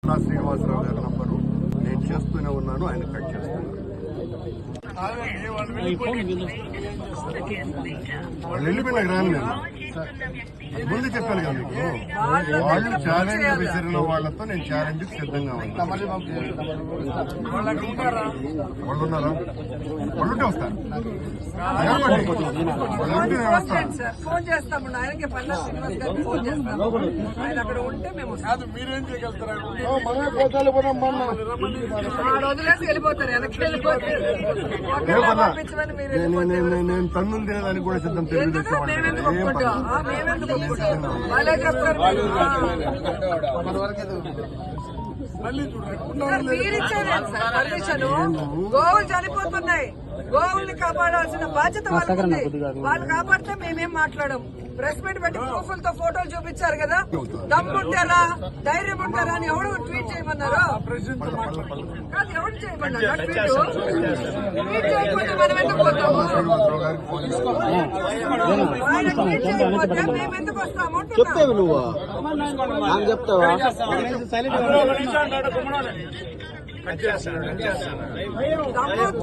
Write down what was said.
శ్రీనివాసరావు గారి నంబరు నేను చేస్తూనే ఉన్నాను, ఆయన కట్ చేస్తున్నాను. వాళ్ళు వెళ్ళిపోయినా రాను నేను ముందు చెప్పాను కదా మీకు. వాళ్ళు ఛాలెంజ్ విసిరిన వాళ్ళతో నేను ఛాలెంజ్ సిద్ధంగా ఉన్నాను. వాళ్ళు ఉన్నారా? వాళ్ళుంటే వస్తారు. ఫోన్ చేస్తాము ఆయనకి పన్నా శ్రీనివాస్ గారికి ఫోన్ చేస్తాము. ఆయన అక్కడ ఉంటే మేము మీరేం చేయగలుగుతారా? వదిలేసి వెళ్ళిపోతారు, వెనక్కి వెళ్ళిపోతారు. నేను తన్నులు తినడానికి కూడా సిద్ధం. తెలుగుదేశం వాళ్ళే చెప్తారు. మీరిచ్చేదే సార్ పర్మిషన్. గోవులు చనిపోతున్నాయి, గోవుల్ని కాపాడాల్సిన బాధ్యత వాళ్ళకి. వాళ్ళు కాపాడితే మేమేం మాట్లాడము. ప్రెస్ మీట్ పెట్టి ప్రూఫ్లతో ఫోటోలు చూపించారు కదా. దమ్ముంటారా, ధైర్యం ఉంటారా అని ఎవరు ట్వీట్ చేయమన్నారు? కాదు, ఎవరు చేయమన్నారు ట్వీట్ చేయకపోతే మనం ఎందుకు పోతాము? ఆయన ట్వీట్ చేయకపోతే మేము ఎందుకు వస్తాము? చెప్తావు నువ్వు, నాకు చెప్తావా?